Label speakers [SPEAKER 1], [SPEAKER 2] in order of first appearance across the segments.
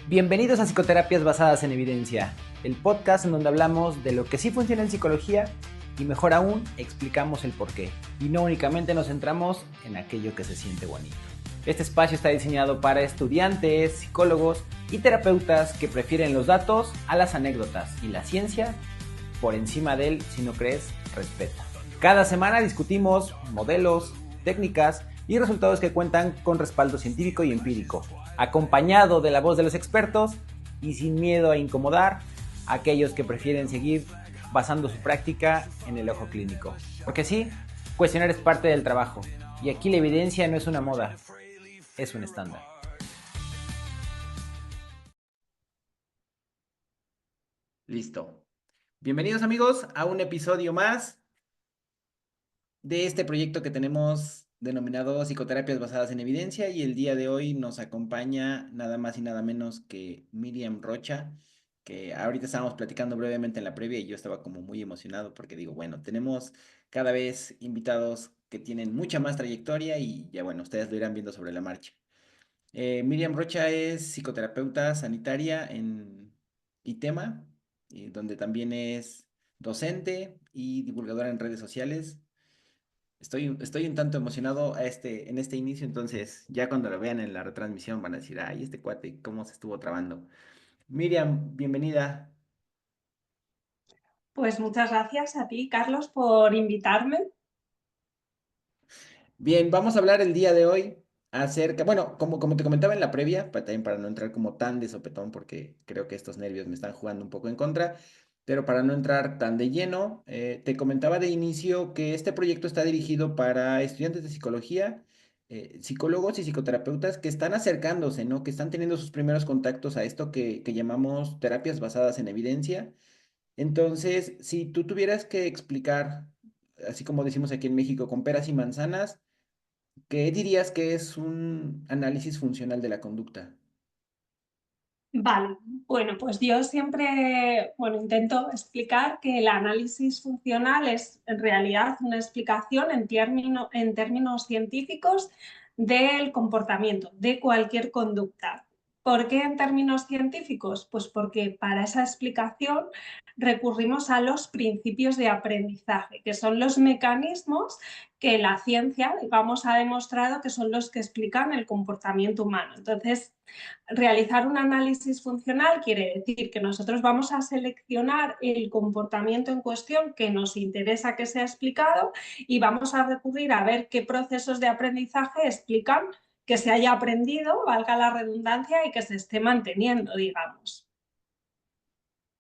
[SPEAKER 1] Bienvenidos a Psicoterapias Basadas en Evidencia, el podcast en donde hablamos de lo que sí funciona en psicología y mejor aún explicamos el porqué y no únicamente nos centramos en aquello que se siente bonito. Este espacio está diseñado para estudiantes, psicólogos y terapeutas que prefieren los datos a las anécdotas y la ciencia por encima del si no crees, respeta. Cada semana discutimos modelos, técnicas y resultados que cuentan con respaldo científico y empírico, acompañado de la voz de los expertos y sin miedo a incomodar a aquellos que prefieren seguir basando su práctica en el ojo clínico. Porque sí, cuestionar es parte del trabajo y aquí la evidencia no es una moda, es un estándar. Listo. Bienvenidos amigos a un episodio más de este proyecto que tenemos denominado Psicoterapias Basadas en Evidencia, y el día de hoy nos acompaña nada más y nada menos que Miriam Rocha, que ahorita estábamos platicando brevemente en la previa y yo estaba como muy emocionado porque digo, bueno, tenemos cada vez invitados que tienen mucha más trayectoria y ya bueno, ustedes lo irán viendo sobre la marcha. Miriam Rocha es psicoterapeuta sanitaria en ITEMA, donde también es docente y divulgadora en redes sociales. Estoy un tanto emocionado en este inicio, entonces ya cuando lo vean en la retransmisión van a decir, ay, este cuate, ¿cómo se estuvo trabando? Miriam, bienvenida.
[SPEAKER 2] Pues muchas gracias a ti, Carlos, por invitarme.
[SPEAKER 1] Bien, vamos a hablar el día de hoy acerca, bueno, como te comentaba en la previa, también para no entrar como tan de sopetón, porque creo que estos nervios me están jugando un poco en contra, pero para no entrar tan de lleno, te comentaba de inicio que este proyecto está dirigido para estudiantes de psicología, psicólogos y psicoterapeutas que están acercándose, ¿no? Que están teniendo sus primeros contactos a esto que llamamos terapias basadas en evidencia. Entonces, si tú tuvieras que explicar, así como decimos aquí en México, con peras y manzanas, ¿qué dirías que es un análisis funcional de la conducta?
[SPEAKER 2] Vale, bueno, pues yo siempre, bueno, intento explicar que el análisis funcional es en realidad una explicación en términos científicos del comportamiento, de cualquier conducta. ¿Por qué en términos científicos? Pues porque para esa explicación recurrimos a los principios de aprendizaje, que son los mecanismos que la ciencia, digamos, ha demostrado que son los que explican el comportamiento humano. Entonces, realizar un análisis funcional quiere decir que nosotros vamos a seleccionar el comportamiento en cuestión que nos interesa que sea explicado y vamos a recurrir a ver qué procesos de aprendizaje explican que se haya aprendido, valga la redundancia, y que se esté manteniendo, digamos.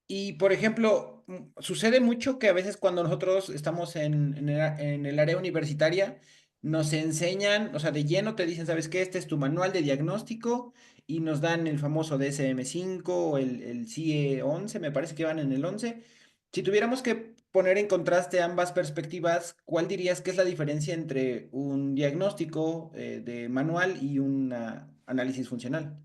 [SPEAKER 1] Y, por ejemplo, sucede mucho que a veces cuando nosotros estamos en el área universitaria, nos enseñan, o sea, de lleno te dicen, ¿sabes qué? Este es tu manual de diagnóstico y nos dan el famoso DSM-5 o el CIE-11, me parece que van en el 11. Si tuviéramos que poner en contraste ambas perspectivas, ¿cuál dirías que es la diferencia entre un diagnóstico de manual y un análisis funcional?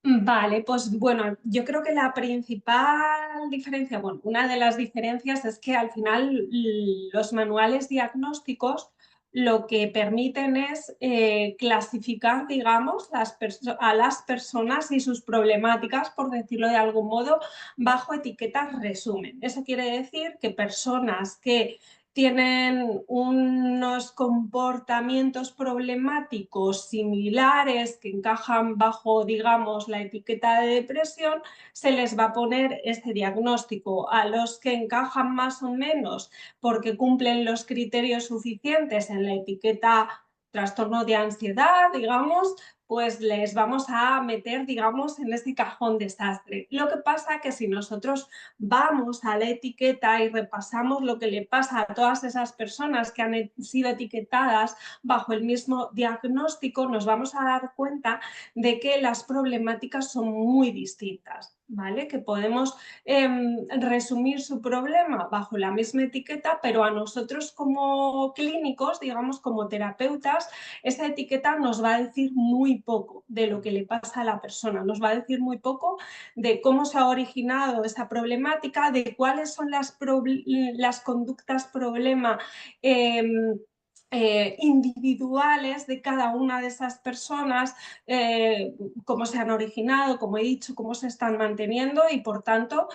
[SPEAKER 2] Vale, pues bueno, yo creo que la principal diferencia, bueno, una de las diferencias es que al final los manuales diagnósticos lo que permiten es clasificar, digamos, a las personas y sus problemáticas, por decirlo de algún modo, bajo etiquetas resumen. Eso quiere decir que personas que tienen unos comportamientos problemáticos similares que encajan bajo, digamos, la etiqueta de depresión, se les va a poner este diagnóstico. A los que encajan más o menos porque cumplen los criterios suficientes en la etiqueta trastorno de ansiedad, digamos, pues les vamos a meter, digamos, en este cajón desastre. Lo que pasa que si nosotros vamos a la etiqueta y repasamos lo que le pasa a todas esas personas que han sido etiquetadas bajo el mismo diagnóstico, nos vamos a dar cuenta de que las problemáticas son muy distintas, ¿vale? Que podemos resumir su problema bajo la misma etiqueta, pero a nosotros como clínicos, digamos como terapeutas, esa etiqueta nos va a decir muy poco de lo que le pasa a la persona, nos va a decir muy poco de cómo se ha originado esa problemática, de cuáles son las conductas problema eh, individuales de cada una de esas personas, cómo se han originado, como he dicho, cómo se están manteniendo y por tanto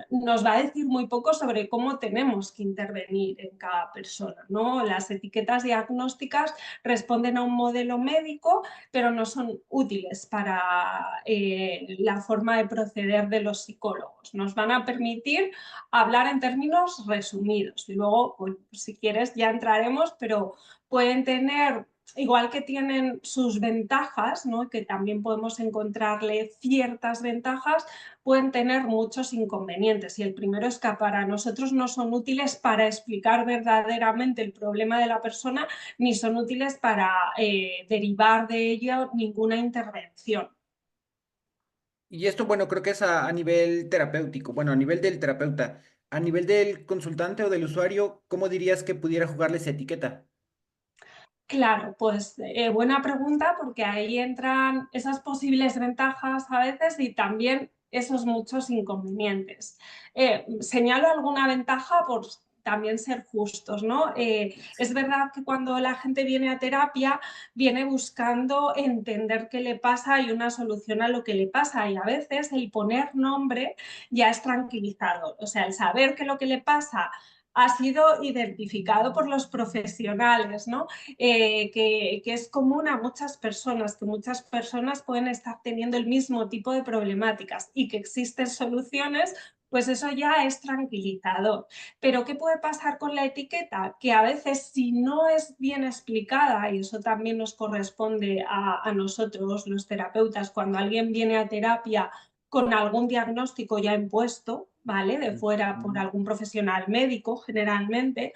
[SPEAKER 2] nos va a decir muy poco sobre cómo tenemos que intervenir en cada persona, ¿no? Las etiquetas diagnósticas responden a un modelo médico, pero no son útiles para la forma de proceder de los psicólogos. Nos van a permitir hablar en términos resumidos y luego, pues, si quieres, ya entraremos, pero pueden tener, igual que tienen sus ventajas, ¿no? Que también podemos encontrarle ciertas ventajas, pueden tener muchos inconvenientes. Y el primero es que para nosotros no son útiles para explicar verdaderamente el problema de la persona, ni son útiles para derivar de ello ninguna intervención.
[SPEAKER 1] Y esto, bueno, creo que es a nivel terapéutico, bueno, a nivel del terapeuta, a nivel del consultante o del usuario, ¿cómo dirías que pudiera jugarle esa etiqueta?
[SPEAKER 2] Claro, pues buena pregunta porque ahí entran esas posibles ventajas a veces y también esos muchos inconvenientes. Señalo alguna ventaja por también ser justos, ¿no? Es verdad que cuando la gente viene a terapia, viene buscando entender qué le pasa y una solución a lo que le pasa y a veces el poner nombre ya es tranquilizador. O sea, el saber que lo que le pasa ha sido identificado por los profesionales, ¿no? Que es común a muchas personas, que muchas personas pueden estar teniendo el mismo tipo de problemáticas y que existen soluciones, pues eso ya es tranquilizador. Pero ¿qué puede pasar con la etiqueta? Que a veces si no es bien explicada, y eso también nos corresponde a nosotros los terapeutas, cuando alguien viene a terapia con algún diagnóstico ya impuesto, ¿vale? De fuera por
[SPEAKER 1] Ujú.
[SPEAKER 2] algún profesional médico generalmente,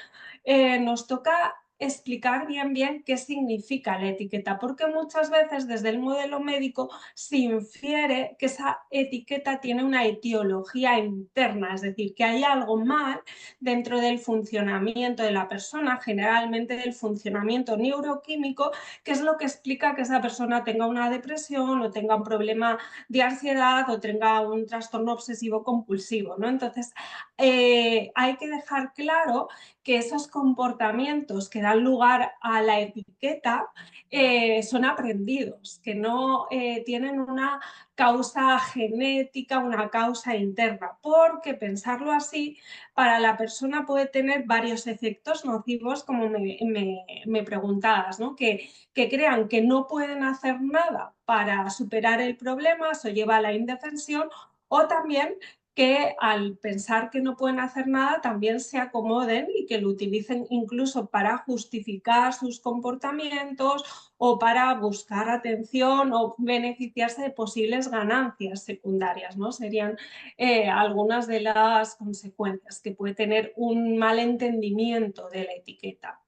[SPEAKER 2] nos toca explicar bien qué significa la etiqueta, porque muchas veces desde el modelo médico se infiere que esa etiqueta tiene una etiología interna, es decir, que hay algo mal dentro del funcionamiento de la persona, generalmente del funcionamiento neuroquímico, que es lo que explica que esa persona tenga una depresión o tenga un problema de ansiedad o tenga un trastorno obsesivo compulsivo, ¿no? Entonces, hay que dejar claro que esos comportamientos que dan lugar a la etiqueta son aprendidos, que no tienen una causa genética, una causa interna, porque pensarlo así para la persona puede tener varios efectos nocivos, como me preguntabas, ¿no? Que crean que no pueden hacer nada para superar el problema, eso lleva a la indefensión, o también que al pensar que no pueden hacer nada también se acomoden y que lo utilicen incluso para justificar sus comportamientos o para buscar atención o beneficiarse de posibles ganancias secundarias, ¿no? Serían algunas de las consecuencias que puede tener un mal entendimiento de la etiqueta.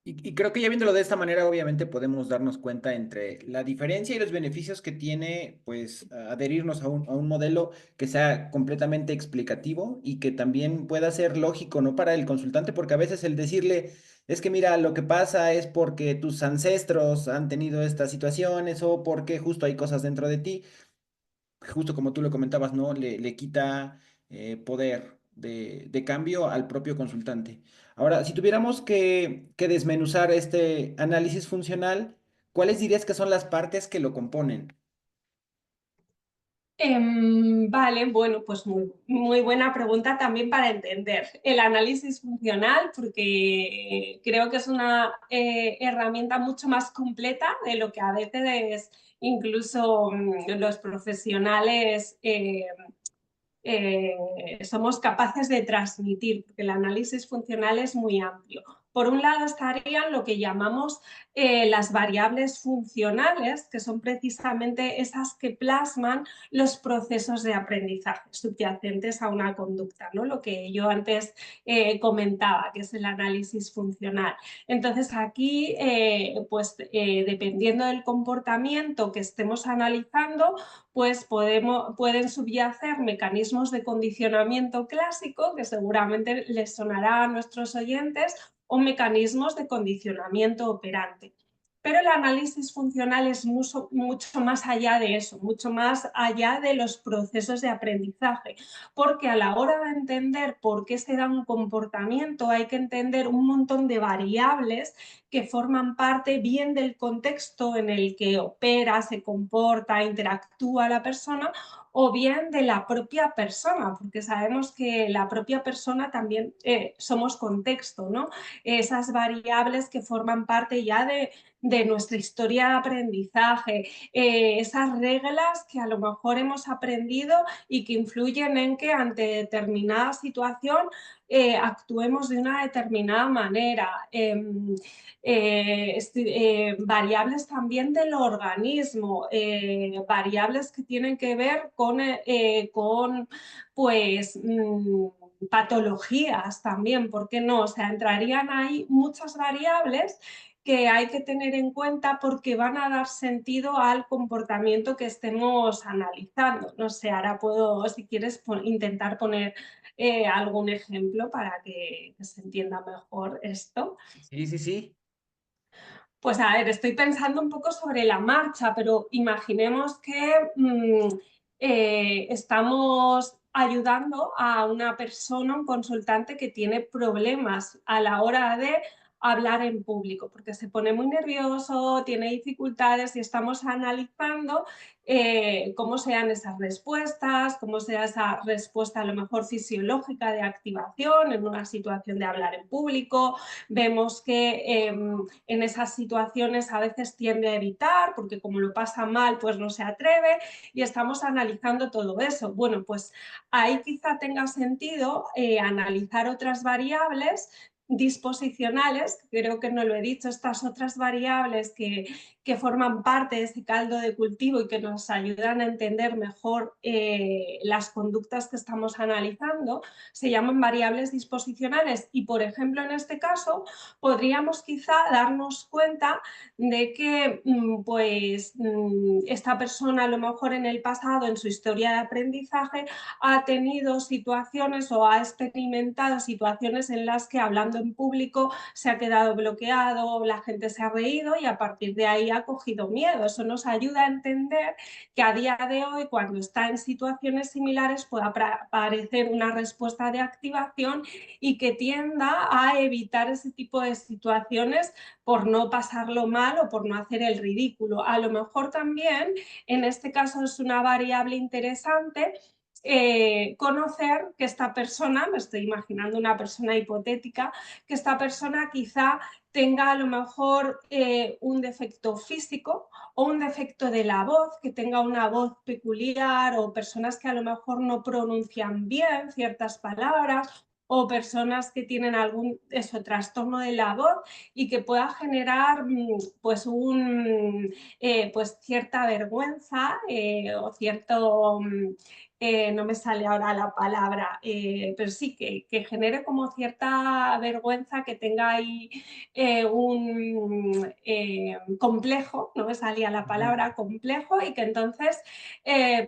[SPEAKER 1] Y creo que ya viéndolo de esta manera, obviamente podemos darnos cuenta entre la diferencia y los beneficios que tiene, pues, adherirnos a un modelo que sea completamente explicativo y que también pueda ser lógico, ¿no? Para el consultante, porque a veces el decirle, es que mira, lo que pasa es porque tus ancestros han tenido estas situaciones o porque justo hay cosas dentro de ti, justo como tú lo comentabas, ¿no? Le quita poder de cambio al propio consultante. Ahora, si tuviéramos que desmenuzar este análisis funcional, ¿cuáles dirías que son las partes que lo componen?
[SPEAKER 2] Vale, bueno, pues muy buena pregunta también para entender el análisis funcional, porque creo que es una herramienta mucho más completa de lo que a veces incluso los profesionales somos capaces de transmitir, porque el análisis funcional es muy amplio. Por un lado estarían lo que llamamos las variables funcionales, que son precisamente esas que plasman los procesos de aprendizaje subyacentes a una conducta, ¿no? Lo que yo antes comentaba, que es el análisis funcional. Entonces aquí, dependiendo del comportamiento que estemos analizando, pues pueden subyacer mecanismos de condicionamiento clásico, que seguramente les sonará a nuestros oyentes, o mecanismos de condicionamiento operante. Pero el análisis funcional es mucho más allá de eso, mucho más allá de los procesos de aprendizaje, porque a la hora de entender por qué se da un comportamiento hay que entender un montón de variables que forman parte bien del contexto en el que opera, se comporta, interactúa la persona, o bien de la propia persona, porque sabemos que la propia persona también somos contexto, ¿no? Esas variables que forman parte ya de nuestra historia de aprendizaje, esas reglas que a lo mejor hemos aprendido y que influyen en que ante determinada situación actuemos de una determinada manera. Variables también del organismo, variables que tienen que ver con pues, patologías también, ¿por qué no? O sea, entrarían ahí muchas variables que hay que tener en cuenta porque van a dar sentido al comportamiento que estemos analizando. No sé, ahora puedo, si quieres, intentar poner algún ejemplo para que se entienda mejor esto.
[SPEAKER 1] Sí, sí, sí.
[SPEAKER 2] Pues a ver, estoy pensando un poco sobre la marcha, pero imaginemos que estamos ayudando a una persona, un consultante que tiene problemas a la hora de hablar en público, porque se pone muy nervioso, tiene dificultades y estamos analizando cómo sean esas respuestas, cómo sea esa respuesta a lo mejor fisiológica de activación en una situación de hablar en público. Vemos que en esas situaciones a veces tiende a evitar porque como lo pasa mal pues no se atreve y estamos analizando todo eso. Bueno, pues ahí quizá tenga sentido analizar otras variables disposicionales, creo que no lo he dicho, estas otras variables que forman parte de ese caldo de cultivo y que nos ayudan a entender mejor las conductas que estamos analizando, se llaman variables disposicionales y, por ejemplo, en este caso, podríamos quizá darnos cuenta de que pues, esta persona a lo mejor en el pasado, en su historia de aprendizaje, ha tenido situaciones o ha experimentado situaciones en las que hablando en público se ha quedado bloqueado, la gente se ha reído y a partir de ahí ha cogido miedo. Eso nos ayuda a entender que a día de hoy, cuando está en situaciones similares, puede aparecer una respuesta de activación y que tienda a evitar ese tipo de situaciones por no pasarlo mal o por no hacer el ridículo. A lo mejor también, en este caso es una variable interesante, conocer que esta persona, me estoy imaginando una persona hipotética, que esta persona quizá tenga a lo mejor un defecto físico o un defecto de la voz, que tenga una voz peculiar o personas que a lo mejor no pronuncian bien ciertas palabras o personas que tienen algún trastorno de la voz y que pueda generar pues, pues cierta vergüenza o cierto no me sale ahora la palabra, pero sí que genere como cierta vergüenza, que tenga ahí un complejo, no me salía la
[SPEAKER 1] Ujú.
[SPEAKER 2] palabra complejo, y que entonces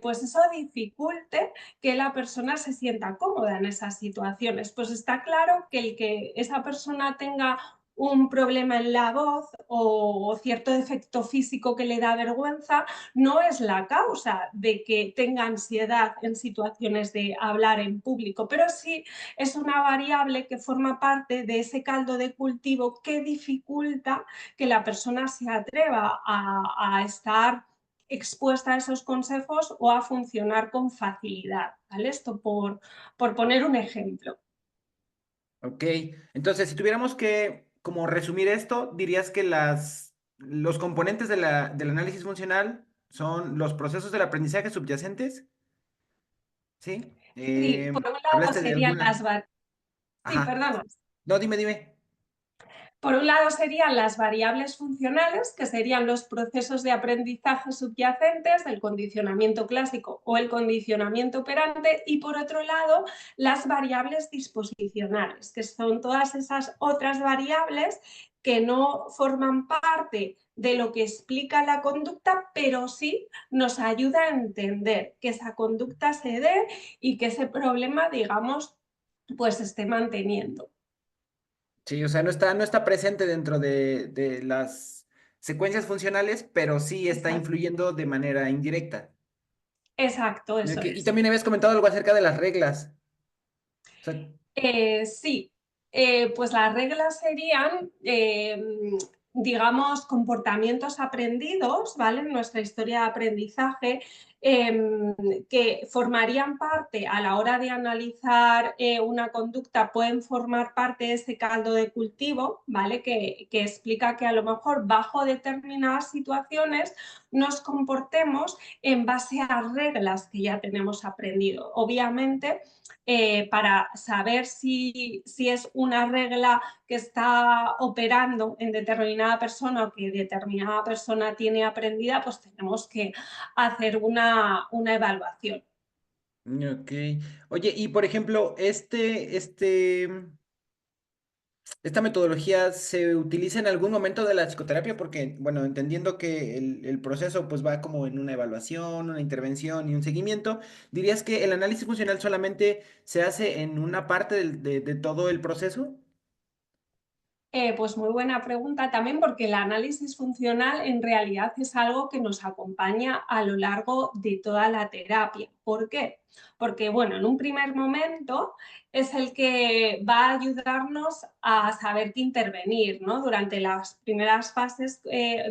[SPEAKER 2] pues eso dificulte que la persona se sienta cómoda en esas situaciones. Pues está claro que el que esa persona tenga un problema en la voz o cierto defecto físico que le da vergüenza no es la causa de que tenga ansiedad en situaciones de hablar en público, pero sí es una variable que forma parte de ese caldo de cultivo que dificulta que la persona se atreva a estar expuesta a esos consejos o a funcionar con facilidad, ¿vale? Esto por poner un ejemplo.
[SPEAKER 1] Ok, entonces si tuviéramos que como resumir esto, dirías que los componentes de del análisis funcional son los procesos del aprendizaje subyacentes, ¿sí?
[SPEAKER 2] Sí, por un lado
[SPEAKER 1] Hablaste de
[SPEAKER 2] serían
[SPEAKER 1] algunas.
[SPEAKER 2] las... Sí,
[SPEAKER 1] Ajá.
[SPEAKER 2] perdona.
[SPEAKER 1] No, dime, dime.
[SPEAKER 2] Por un lado serían las variables funcionales, que serían los procesos de aprendizaje subyacentes del condicionamiento clásico o el condicionamiento operante, y por otro lado las variables disposicionales, que son todas esas otras variables que no forman parte de lo que explica la conducta, pero sí nos ayuda a entender que esa conducta se dé y que ese problema, digamos, pues se esté manteniendo.
[SPEAKER 1] Sí, o sea, no está presente dentro de las secuencias funcionales, pero sí está
[SPEAKER 2] Exacto,
[SPEAKER 1] influyendo de manera indirecta.
[SPEAKER 2] exacto, eso
[SPEAKER 1] Ok, y
[SPEAKER 2] es.
[SPEAKER 1] también habías comentado algo acerca de las reglas. O sea,
[SPEAKER 2] Sí, pues las reglas serían, digamos, comportamientos aprendidos, ¿vale? En nuestra historia de aprendizaje, que formarían parte a la hora de analizar una conducta, pueden formar parte de ese caldo de cultivo, ¿vale? Que explica que a lo mejor bajo determinadas situaciones nos comportemos en base a reglas que ya tenemos aprendido. Obviamente, para saber si es una regla que está operando en determinada persona o que determinada persona tiene aprendida, pues tenemos que hacer una evaluación.
[SPEAKER 1] ok. Oye, y por ejemplo, esta metodología se utiliza en algún momento de la psicoterapia porque, bueno, entendiendo que el proceso pues va como en una evaluación, una intervención y un seguimiento, ¿dirías que el análisis funcional solamente se hace en una parte de todo el proceso?
[SPEAKER 2] Pues muy buena pregunta también porque el análisis funcional en realidad es algo que nos acompaña a lo largo de toda la terapia. ¿Por qué? Porque, bueno, en un primer momento es el que va a ayudarnos a saber qué intervenir, ¿no? Durante las primeras fases,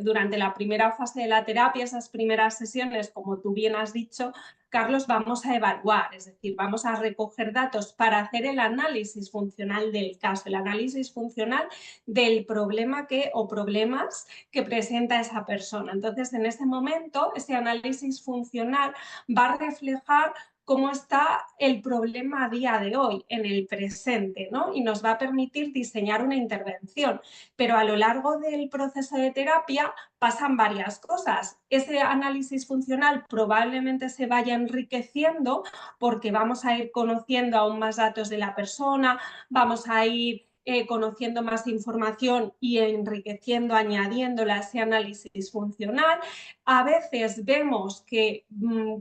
[SPEAKER 2] durante la primera fase de la terapia, esas primeras sesiones, como tú bien has dicho, Carlos, vamos a evaluar, es decir, vamos a recoger datos para hacer el análisis funcional del caso. El análisis funcional del problema que o problemas que presenta esa persona. Entonces, en ese momento, ese análisis funcional va a reflejar cómo está el problema a día de hoy, en el presente, ¿no? Y nos va a permitir diseñar una intervención. Pero a lo largo del proceso de terapia pasan varias cosas. Ese análisis funcional probablemente se vaya enriqueciendo porque vamos a ir conociendo aún más datos de la persona, vamos a ir conociendo más información y enriqueciendo, añadiéndola a ese análisis funcional. A veces vemos que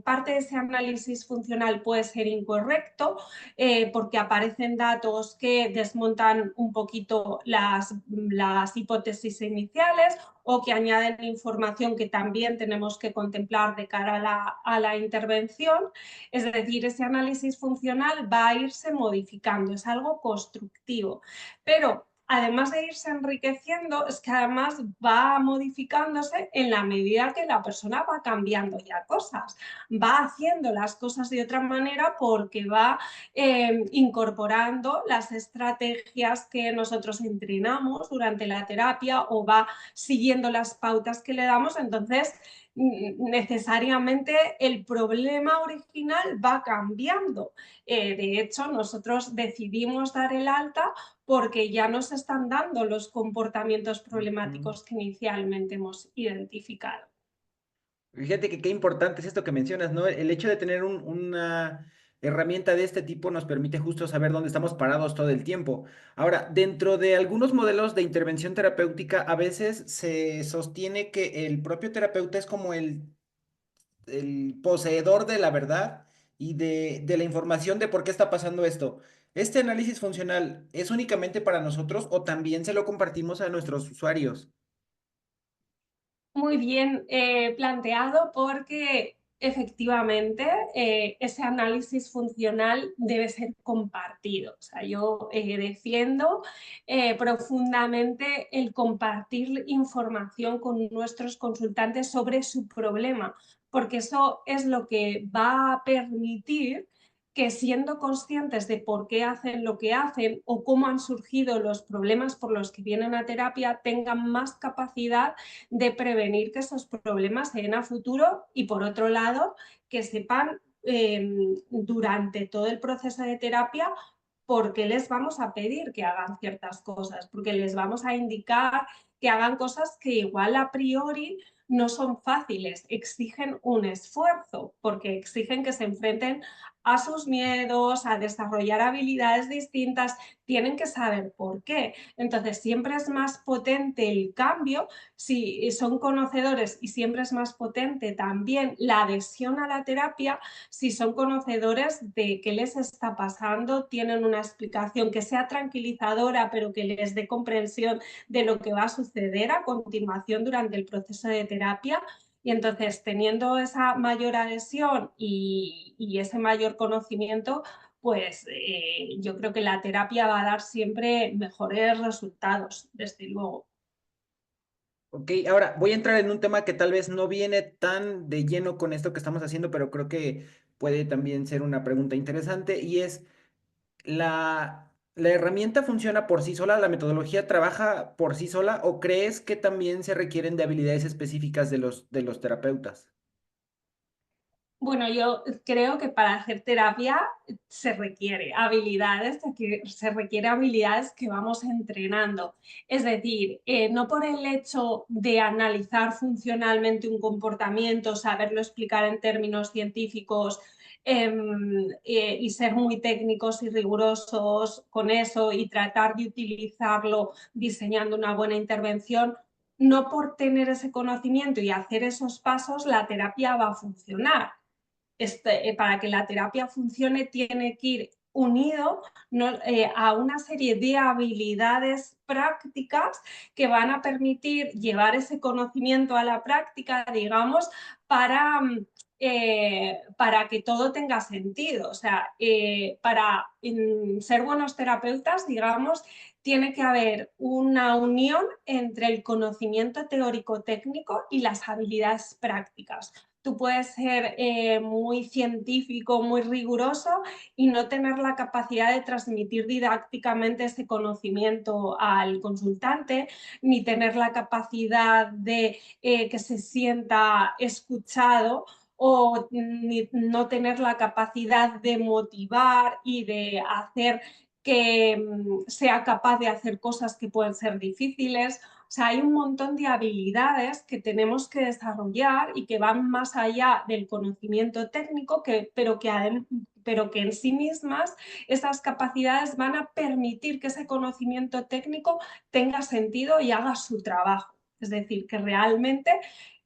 [SPEAKER 2] parte de ese análisis funcional puede ser incorrecto porque aparecen datos que desmontan un poquito las hipótesis iniciales o que añaden información que también tenemos que contemplar de cara a la intervención. Es decir, ese análisis funcional va a irse modificando, es algo constructivo. Pero además de irse enriqueciendo, es que además va modificándose en la medida que la persona va cambiando ya cosas, va haciendo las cosas de otra manera porque va incorporando las estrategias que nosotros entrenamos durante la terapia o va siguiendo las pautas que le damos. Entonces, necesariamente el problema original va cambiando. De hecho, nosotros decidimos dar el alta porque ya nos están dando los comportamientos
[SPEAKER 1] Ujú.
[SPEAKER 2] problemáticos que inicialmente hemos identificado.
[SPEAKER 1] Fíjate que qué importante es esto que mencionas, ¿no? El hecho de tener una herramienta de este tipo nos permite justo saber dónde estamos parados todo el tiempo. Ahora, dentro de algunos modelos de intervención terapéutica, a veces se sostiene que el propio terapeuta es como el poseedor de la verdad y de la información de por qué está pasando esto. ¿Este análisis funcional es únicamente para nosotros o también se lo compartimos a nuestros usuarios?
[SPEAKER 2] Muy bien planteado porque efectivamente ese análisis funcional debe ser compartido. O sea, yo defiendo profundamente el compartir información con nuestros consultantes sobre su problema, porque eso es lo que va a permitir que siendo conscientes de por qué hacen lo que hacen o cómo han surgido los problemas por los que vienen a terapia, tengan más capacidad de prevenir que esos problemas se den a futuro y por otro lado que sepan durante todo el proceso de terapia por qué les vamos a pedir que hagan ciertas cosas, porque les vamos a indicar que hagan cosas que igual a priori no son fáciles, exigen un esfuerzo, porque exigen que se enfrenten a sus miedos, a desarrollar habilidades distintas, tienen que saber por qué. Entonces, siempre es más potente el cambio si son conocedores y siempre es más potente también la adhesión a la terapia si son conocedores de qué les está pasando, tienen una explicación que sea tranquilizadora, pero que les dé comprensión de lo que va a suceder a continuación durante el proceso de terapia. Y entonces, teniendo esa mayor adhesión y ese mayor conocimiento, pues yo creo que la terapia va a dar siempre mejores resultados, desde luego.
[SPEAKER 1] Ok, ahora voy a entrar en un tema que tal vez no viene tan de lleno con esto que estamos haciendo, pero creo que puede también ser una pregunta interesante y es, ¿la herramienta funciona por sí sola? ¿La metodología trabaja por sí sola? ¿O crees que también se requieren de habilidades específicas de los terapeutas?
[SPEAKER 2] Bueno, yo creo que para hacer terapia se requiere habilidades, se requiere habilidades que vamos entrenando. Es decir, no por el hecho de analizar funcionalmente un comportamiento, saberlo explicar en términos científicos y ser muy técnicos y rigurosos con eso y tratar de utilizarlo diseñando una buena intervención, no por tener ese conocimiento y hacer esos pasos, la terapia va a funcionar. Para que la terapia funcione tiene que ir unido, ¿no? A una serie de habilidades prácticas que van a permitir llevar ese conocimiento a la práctica, digamos, para, para que todo tenga sentido. O sea, para ser buenos terapeutas, digamos, tiene que haber una unión entre el conocimiento teórico-técnico y las habilidades prácticas. Tú puedes ser muy científico, muy riguroso y no tener la capacidad de transmitir didácticamente ese conocimiento al consultante, ni tener la capacidad de que se sienta escuchado o ni, no tener la capacidad de motivar y de hacer que sea capaz de hacer cosas que pueden ser difíciles. O sea, hay un montón de habilidades que tenemos que desarrollar y que van más allá del conocimiento técnico, pero que en sí mismas esas capacidades van a permitir que ese conocimiento técnico tenga sentido y haga su trabajo. Es decir, que realmente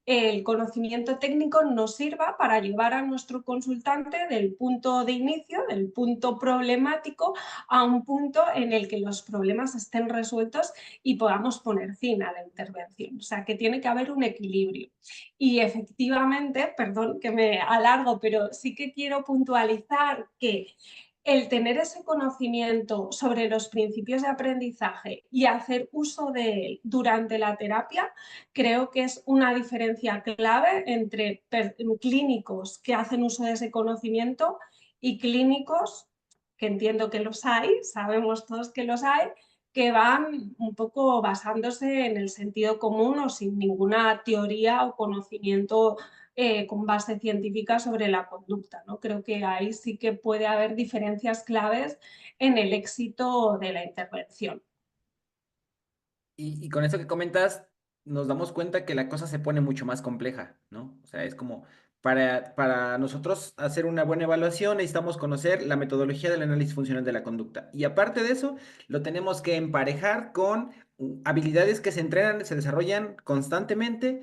[SPEAKER 2] el conocimiento técnico nos sirva para llevar a nuestro consultante del punto de inicio, del punto problemático, a un punto en el que los problemas estén resueltos y podamos poner fin a la intervención. O sea, que tiene que haber un equilibrio. Y efectivamente, perdón que me alargo, pero sí que quiero puntualizar que el tener ese conocimiento sobre los principios de aprendizaje y hacer uso de él durante la terapia, creo que es una diferencia clave entre clínicos que hacen uso de ese conocimiento y clínicos, que entiendo que los hay, sabemos todos que los hay, que van un poco basándose en el sentido común o sin ninguna teoría o conocimiento con base científica sobre la conducta, ¿no? Creo que ahí sí que puede haber diferencias claves en el éxito de la intervención.
[SPEAKER 1] Y con esto que comentas, nos damos cuenta que la cosa se pone mucho más compleja, ¿no? O sea, es como para nosotros hacer una buena evaluación necesitamos conocer la metodología del análisis funcional de la conducta. Y aparte de eso, lo tenemos que emparejar con habilidades que se entrenan, se desarrollan constantemente.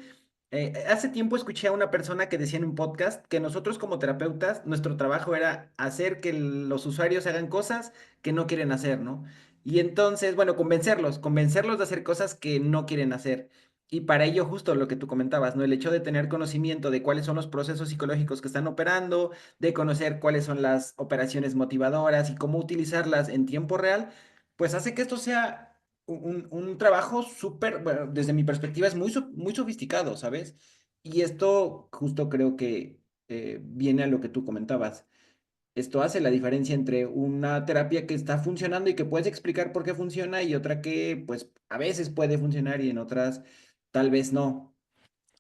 [SPEAKER 1] Hace tiempo escuché a una persona que decía en un podcast que nosotros como terapeutas, nuestro trabajo era hacer que los usuarios hagan cosas que no quieren hacer, ¿no? Y entonces, bueno, convencerlos de hacer cosas que no quieren hacer. Y para ello, justo lo que tú comentabas, ¿no? El hecho de tener conocimiento de cuáles son los procesos psicológicos que están operando, de conocer cuáles son las operaciones motivadoras y cómo utilizarlas en tiempo real, pues hace que esto sea un trabajo súper, bueno, desde mi perspectiva es muy sofisticado, ¿sabes? Y esto justo creo que viene a lo que tú comentabas. Esto hace la diferencia entre una terapia que está funcionando y que puedes explicar por qué funciona y otra que pues a veces puede funcionar y en otras tal vez no.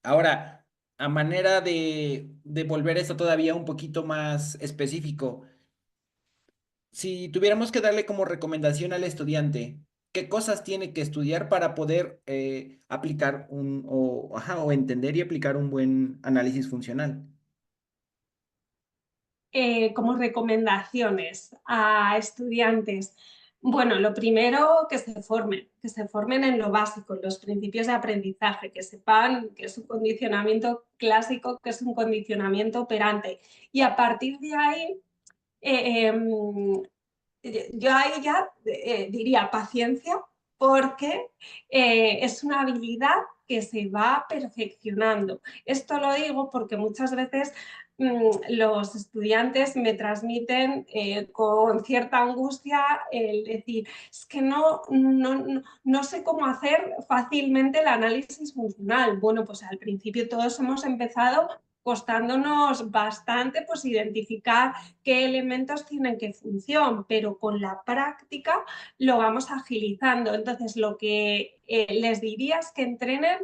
[SPEAKER 1] Ahora, a manera de volver esto todavía un poquito más específico, si tuviéramos que darle como recomendación al estudiante, ¿qué cosas tiene que estudiar para poder aplicar o entender y aplicar un buen análisis funcional?
[SPEAKER 2] como recomendaciones a estudiantes? Bueno, lo primero, que se formen en lo básico, en los principios de aprendizaje, que sepan que es un condicionamiento clásico, que es un condicionamiento operante. Y a partir de ahí, eh, yo ahí ya diría paciencia, porque es una habilidad que se va perfeccionando. Esto lo digo porque muchas veces los estudiantes me transmiten con cierta angustia el decir, es que no sé cómo hacer fácilmente el análisis funcional. Bueno, pues al principio todos hemos empezado costándonos bastante pues identificar qué elementos tienen qué función, pero con la práctica lo vamos agilizando. Entonces, lo que les diría es que entrenen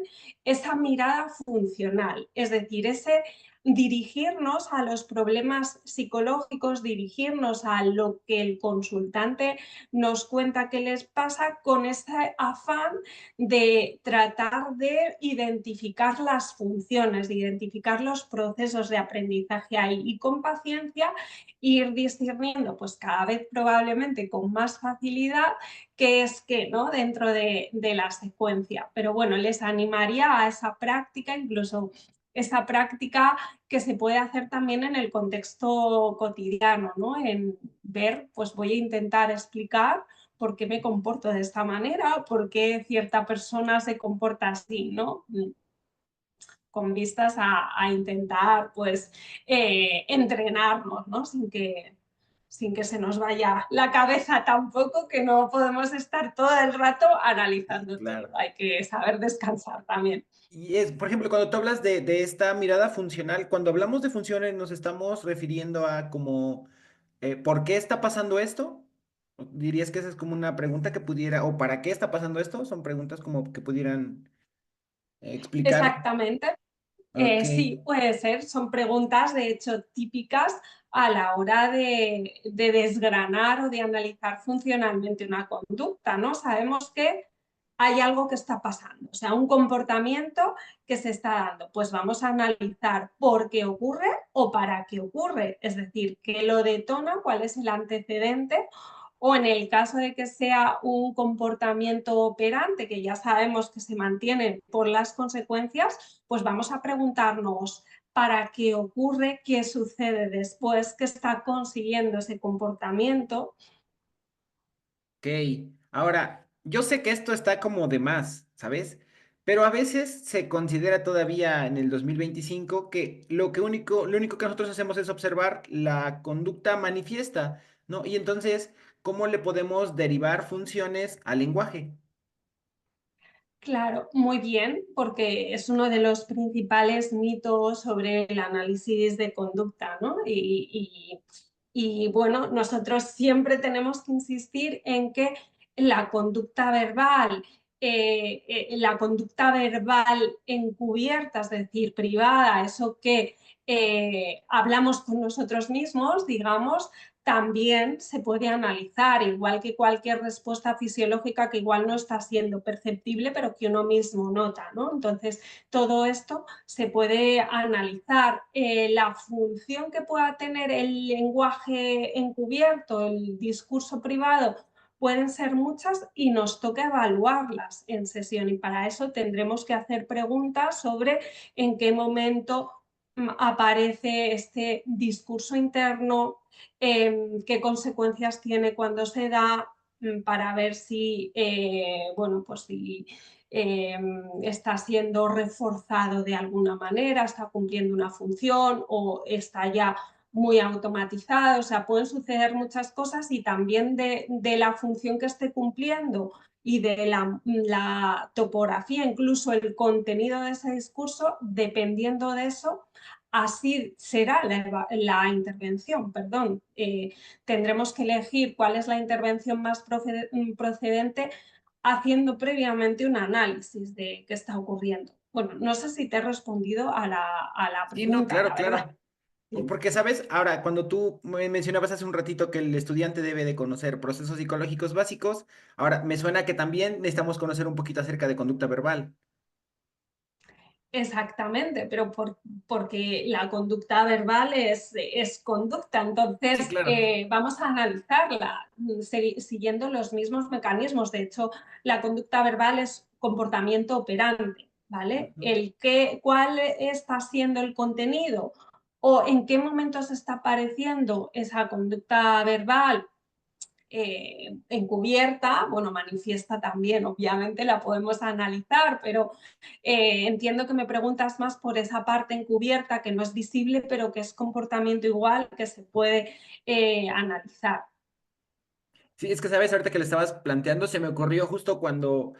[SPEAKER 2] esa mirada funcional, es decir, ese dirigirnos a los problemas psicológicos, dirigirnos a lo que el consultante nos cuenta que les pasa con ese afán de tratar de identificar las funciones, de identificar los procesos de aprendizaje ahí y con paciencia ir discerniendo pues cada vez probablemente con más facilidad qué es qué, ¿no? Dentro de la secuencia. Pero bueno, les animaría a esa práctica, incluso esa práctica que se puede hacer también en el contexto cotidiano, ¿no? En ver, pues voy a intentar explicar por qué me comporto de esta manera, por qué cierta persona se comporta así, ¿no? Con vistas a intentar, pues, entrenarnos, ¿no? Sin que se nos vaya la cabeza tampoco, que no podemos estar todo el rato analizando todo.
[SPEAKER 1] Claro.
[SPEAKER 2] Hay que saber descansar también.
[SPEAKER 1] Y es, por ejemplo, cuando tú hablas de esta mirada funcional, cuando hablamos de funciones nos estamos refiriendo a como, ¿por qué está pasando esto? ¿Dirías que esa es como una pregunta que pudiera, o para qué está pasando esto? Son preguntas como que pudieran explicar.
[SPEAKER 2] Exactamente.
[SPEAKER 1] Ok,
[SPEAKER 2] Sí, puede ser. Son preguntas, de hecho, típicas a la hora de desgranar o de analizar funcionalmente una conducta, ¿no? Sabemos que hay algo que está pasando, o sea, un comportamiento que se está dando. Pues vamos a analizar por qué ocurre o para qué ocurre, es decir, qué lo detona, cuál es el antecedente, o en el caso de que sea un comportamiento operante que ya sabemos que se mantiene por las consecuencias, pues vamos a preguntarnos para qué ocurre, qué sucede después, qué está consiguiendo ese comportamiento.
[SPEAKER 1] ok. Ahora, yo sé que esto está como de más, ¿sabes? Pero a veces se considera todavía en el 2025 que lo único que nosotros hacemos es observar la conducta manifiesta, ¿no? Y entonces, ¿cómo le podemos derivar funciones al lenguaje?
[SPEAKER 2] Claro, muy bien, porque es uno de los principales mitos sobre el análisis de conducta, ¿no? Y bueno, nosotros siempre tenemos que insistir en que la conducta verbal encubierta, es decir, privada, eso que hablamos con nosotros mismos, digamos, también se puede analizar, igual que cualquier respuesta fisiológica que igual no está siendo perceptible, pero que uno mismo nota, ¿no? Entonces, todo esto se puede analizar. La función que pueda tener el lenguaje encubierto, el discurso privado, pueden ser muchas y nos toca evaluarlas en sesión, y para eso tendremos que hacer preguntas sobre en qué momento aparece este discurso interno, qué consecuencias tiene cuando se da, para ver si, bueno, pues si está siendo reforzado de alguna manera, está cumpliendo una función o está ya muy automatizado. O sea, pueden suceder muchas cosas, y también de la función que esté cumpliendo y de la topografía, incluso el contenido de ese discurso, dependiendo de eso, así será la intervención, perdón. Tendremos que elegir cuál es la intervención más procedente, haciendo previamente un análisis de qué está ocurriendo. Bueno, no sé si te he respondido a la
[SPEAKER 1] Sí, no,
[SPEAKER 2] pregunta,
[SPEAKER 1] claro,
[SPEAKER 2] la verdad.
[SPEAKER 1] claro.
[SPEAKER 2] Sí.
[SPEAKER 1] Porque, ¿sabes? Ahora, cuando tú me mencionabas hace un ratito que el estudiante debe de conocer procesos psicológicos básicos, ahora me suena que también necesitamos conocer un poquito acerca de conducta verbal.
[SPEAKER 2] exactamente, pero porque la conducta verbal es conducta.
[SPEAKER 1] Sí,
[SPEAKER 2] Entonces,
[SPEAKER 1] claro.
[SPEAKER 2] vamos a analizarla siguiendo los mismos mecanismos. De hecho, la conducta verbal es comportamiento operante, ¿vale?
[SPEAKER 1] Ujú.
[SPEAKER 2] ¿Cuál está siendo el contenido o en qué momento se está apareciendo esa conducta verbal encubierta, bueno, manifiesta también, obviamente la podemos analizar, pero entiendo que me preguntas más por esa parte encubierta que no es visible, pero que es comportamiento igual que se puede analizar.
[SPEAKER 1] Sí, es que sabes, ahorita que le estabas planteando, se me ocurrió justo cuando,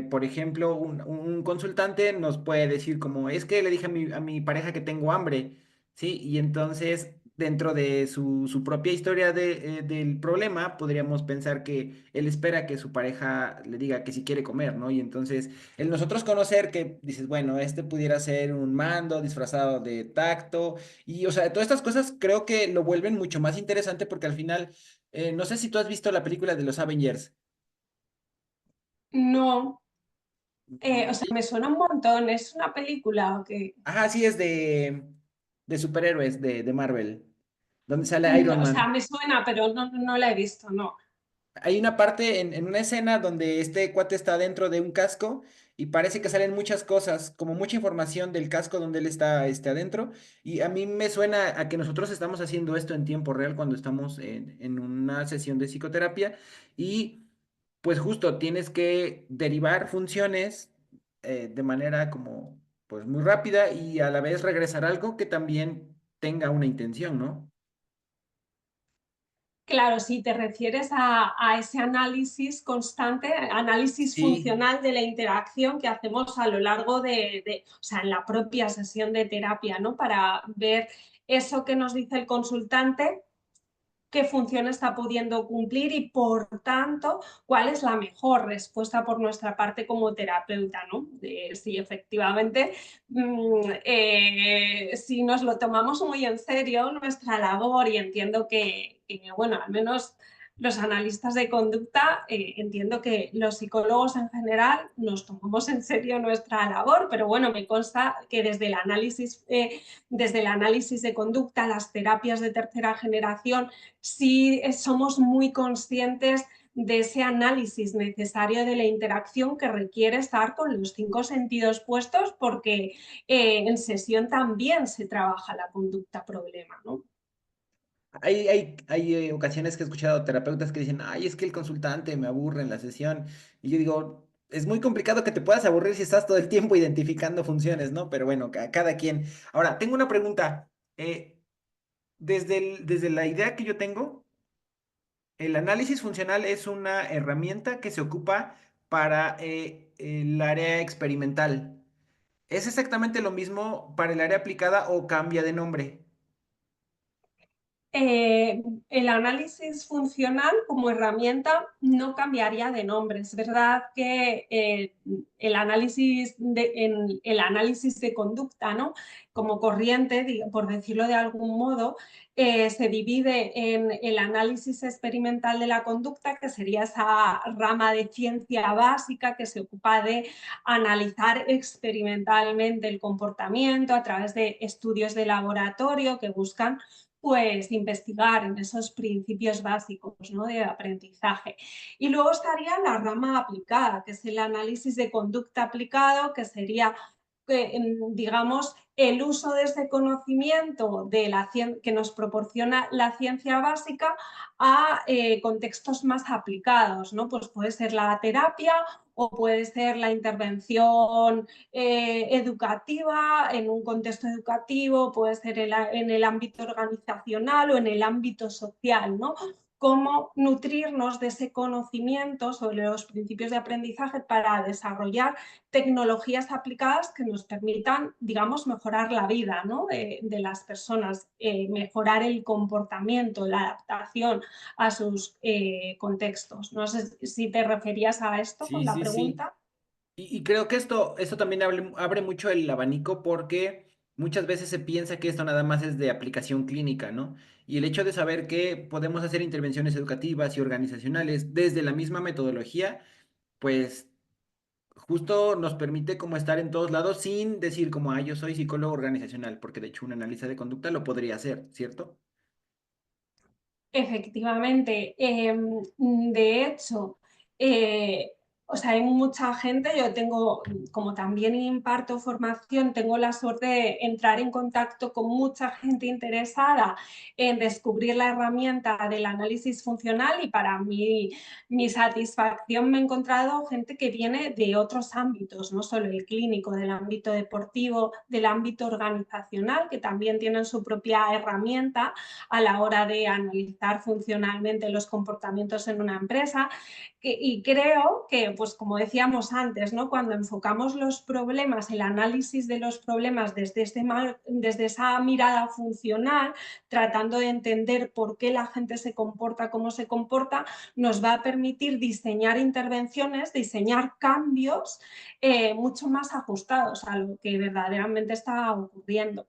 [SPEAKER 1] por ejemplo, un consultante nos puede decir como, es que le dije a mi pareja que tengo hambre, ¿sí? Y entonces, dentro de su propia historia del problema, podríamos pensar que él espera que su pareja le diga que si quiere comer, ¿no? Y entonces, el nosotros conocer que dices, bueno, este pudiera ser un mando disfrazado de tacto, y o sea, todas estas cosas creo que lo vuelven mucho más interesante porque al final no sé si tú has visto la película de los Avengers.
[SPEAKER 2] No, o sea,
[SPEAKER 1] Sí.
[SPEAKER 2] me suena un montón, es una película que
[SPEAKER 1] Ajá, sí, es de superhéroes de Marvel, donde sale Iron
[SPEAKER 2] o sea,
[SPEAKER 1] Man.
[SPEAKER 2] me suena, pero no la he visto, no.
[SPEAKER 1] Hay una parte en una escena donde este cuate está dentro de un casco y parece que salen muchas cosas, como mucha información del casco donde él está adentro. Y a mí me suena a que nosotros estamos haciendo esto en tiempo real cuando estamos en una sesión de psicoterapia y pues justo tienes que derivar funciones de manera como pues muy rápida y a la vez regresar algo que también tenga una intención, ¿no?
[SPEAKER 2] Claro, si te refieres a ese análisis constante, análisis
[SPEAKER 1] Sí.
[SPEAKER 2] funcional de la interacción que hacemos a lo largo o sea, en la propia sesión de terapia, ¿no? Para ver eso que nos dice el consultante, qué función está pudiendo cumplir y, por tanto, cuál es la mejor respuesta por nuestra parte como terapeuta, ¿no? Si efectivamente, si nos lo tomamos muy en serio, nuestra labor, y entiendo bueno, al menos los analistas de conducta, entiendo que los psicólogos en general nos tomamos en serio nuestra labor, pero bueno, me consta que desde el análisis de conducta, las terapias de tercera generación, sí somos muy conscientes de ese análisis necesario de la interacción que requiere estar con los 5 sentidos puestos porque en sesión también se trabaja la conducta problema, ¿no?
[SPEAKER 1] Hay ocasiones que he escuchado terapeutas que dicen, ay, es que el consultante me aburre en la sesión. Y yo digo, es muy complicado que te puedas aburrir si estás todo el tiempo identificando funciones, ¿no? Pero bueno, cada quien. Ahora, tengo una pregunta. Desde la idea que yo tengo, el análisis funcional es una herramienta que se ocupa para el área experimental. ¿Es exactamente lo mismo para el área aplicada o cambia de nombre?
[SPEAKER 2] Eh, el análisis funcional como herramienta no cambiaría de nombre. Es verdad que el análisis de conducta, ¿no? Como corriente, por decirlo de algún modo, se divide en el análisis experimental de la conducta, que sería esa rama de ciencia básica que se ocupa de analizar experimentalmente el comportamiento a través de estudios de laboratorio que buscan pues investigar en esos principios básicos, ¿no? De aprendizaje. Y luego estaría la rama aplicada, que es el análisis de conducta aplicado, que sería, digamos, el uso de ese conocimiento que nos proporciona la ciencia básica a contextos más aplicados, ¿no? Pues puede ser la terapia o puede ser la intervención educativa, en un contexto educativo, puede ser en el ámbito organizacional o en el ámbito social, ¿no? Cómo nutrirnos de ese conocimiento sobre los principios de aprendizaje para desarrollar tecnologías aplicadas que nos permitan, digamos, mejorar la vida, ¿no? de las personas, mejorar el comportamiento, la adaptación a sus contextos. No sé si te referías a esto con
[SPEAKER 1] Sí,
[SPEAKER 2] la
[SPEAKER 1] sí, sí.
[SPEAKER 2] pregunta.
[SPEAKER 1] Y creo que esto también abre mucho el abanico porque muchas veces se piensa que esto nada más es de aplicación clínica, ¿no? Y el hecho de saber que podemos hacer intervenciones educativas y organizacionales desde la misma metodología, pues justo nos permite como estar en todos lados sin decir como, ah, yo soy psicólogo organizacional, porque de hecho un análisis de conducta lo podría hacer, ¿cierto?
[SPEAKER 2] Efectivamente, de hecho, eh, o sea, hay mucha gente, yo tengo, como también imparto formación, tengo la suerte de entrar en contacto con mucha gente interesada en descubrir la herramienta del análisis funcional y para mí, mi satisfacción me he encontrado gente que viene de otros ámbitos, no solo el clínico, del ámbito deportivo, del ámbito organizacional, que también tienen su propia herramienta a la hora de analizar funcionalmente los comportamientos en una empresa. Y creo que, pues como decíamos antes, ¿no? Cuando enfocamos los problemas, el análisis de los problemas desde esa mirada funcional, tratando de entender por qué la gente se comporta como se comporta, nos va a permitir diseñar intervenciones, diseñar cambios mucho más ajustados a lo que verdaderamente está ocurriendo.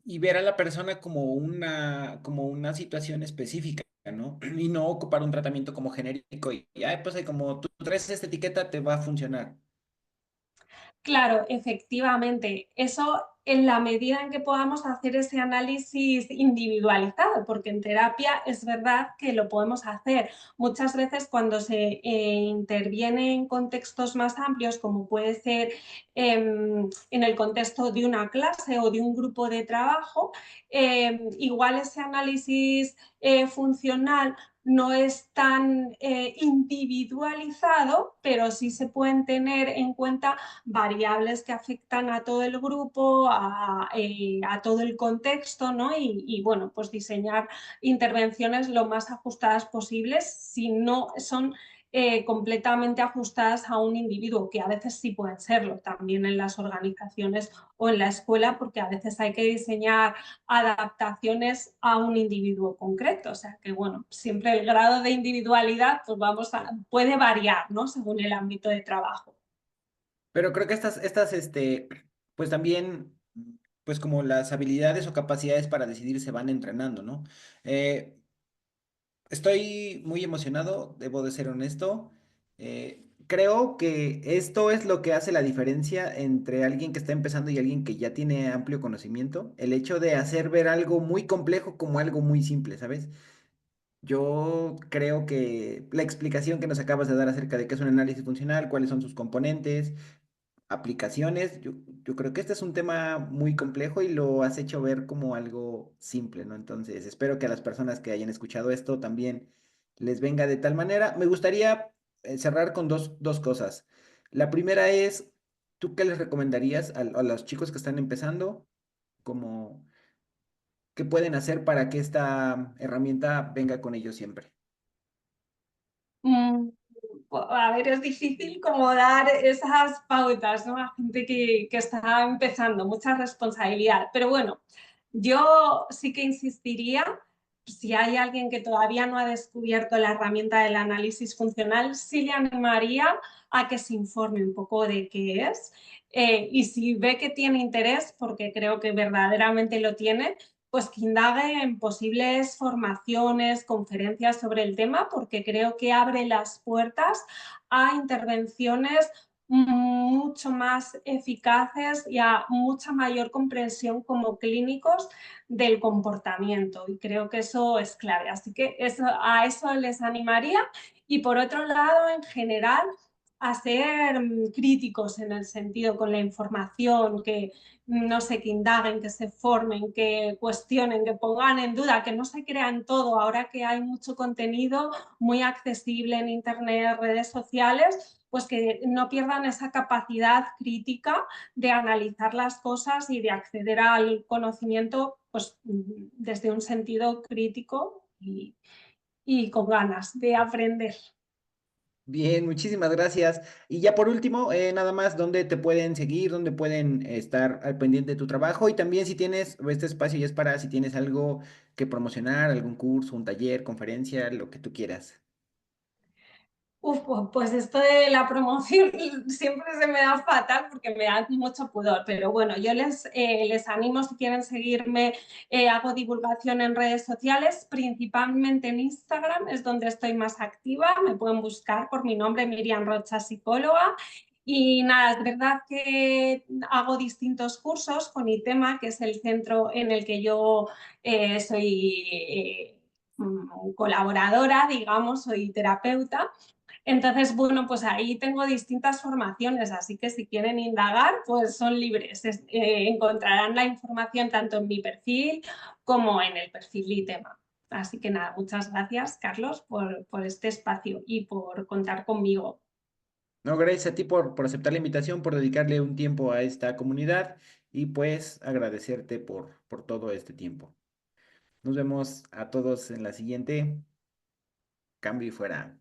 [SPEAKER 1] Y ver a la persona como una situación específica, ¿no? Y no ocupar un tratamiento como genérico y ay, pues como tú traes esta etiqueta, te va a funcionar.
[SPEAKER 2] Claro, efectivamente. Eso en la medida en que podamos hacer ese análisis individualizado, porque en terapia es verdad que lo podemos hacer. Muchas veces cuando se interviene en contextos más amplios, como puede ser en el contexto de una clase o de un grupo de trabajo, igual ese análisis funcional no es tan individualizado, pero sí se pueden tener en cuenta variables que afectan a todo el grupo, a todo el contexto, ¿no? Bueno, pues diseñar intervenciones lo más ajustadas posibles si no son completamente ajustadas a un individuo, que a veces sí pueden serlo también en las organizaciones o en la escuela, porque a veces hay que diseñar adaptaciones a un individuo concreto. O sea que, bueno, siempre el grado de individualidad pues puede variar, ¿no? Según el ámbito de trabajo.
[SPEAKER 1] Pero creo que pues también, pues como las habilidades o capacidades para decidir se van entrenando, ¿no? Eh, Estoy muy emocionado, debo de ser honesto. Creo que esto es lo que hace la diferencia entre alguien que está empezando y alguien que ya tiene amplio conocimiento. El hecho de hacer ver algo muy complejo como algo muy simple, ¿sabes? Yo creo que la explicación que nos acabas de dar acerca de qué es un análisis funcional, cuáles son sus componentes, aplicaciones, yo creo que este es un tema muy complejo y lo has hecho ver como algo simple, ¿no? Entonces, espero que a las personas que hayan escuchado esto también les venga de tal manera. Me gustaría cerrar con dos cosas. La primera es, ¿tú qué les recomendarías a los chicos que están empezando? Como, ¿qué pueden hacer para que esta herramienta venga con ellos siempre?
[SPEAKER 2] Mm, a ver, es difícil como dar esas pautas, ¿no? A gente que está empezando, mucha responsabilidad. Pero bueno, yo sí que insistiría, si hay alguien que todavía no ha descubierto la herramienta del análisis funcional, sí le animaría a que se informe un poco de qué es. Y si ve que tiene interés, porque creo que verdaderamente lo tiene, pues que indague en posibles formaciones, conferencias sobre el tema, porque creo que abre las puertas a intervenciones mucho más eficaces y a mucha mayor comprensión como clínicos del comportamiento. Y creo que eso es clave. Así que a eso les animaría. Y por otro lado, en general, a ser críticos en el sentido con la información, que no sé, que indaguen, que se formen, que cuestionen, que pongan en duda, que no se crean todo, ahora que hay mucho contenido muy accesible en Internet, redes sociales, pues que no pierdan esa capacidad crítica de analizar las cosas y de acceder al conocimiento pues, desde un sentido crítico y con ganas de aprender.
[SPEAKER 1] Bien, muchísimas gracias. Y ya por último, nada más, ¿dónde te pueden seguir? ¿Dónde pueden estar al pendiente de tu trabajo? Y también si tienes, este espacio ya es para si tienes algo que promocionar, algún curso, un taller, conferencia, lo que tú quieras.
[SPEAKER 2] Pues esto de la promoción siempre se me da fatal porque me da mucho pudor, pero bueno, yo les animo si quieren seguirme, hago divulgación en redes sociales, principalmente en Instagram, es donde estoy más activa, me pueden buscar por mi nombre, Miriam Rocha, psicóloga. Y nada, es verdad que hago distintos cursos con ITEMA, que es el centro en el que yo soy colaboradora, digamos, soy terapeuta. Entonces, bueno, pues ahí tengo distintas formaciones, así que si quieren indagar, pues son libres. Encontrarán la información tanto en mi perfil como en el perfil ITEMA. Así que nada, muchas gracias, Carlos, por este espacio y por contar conmigo.
[SPEAKER 1] No, gracias a ti por aceptar la invitación, por dedicarle un tiempo a esta comunidad y pues agradecerte por todo este tiempo. Nos vemos a todos en la siguiente. Cambio y fuera.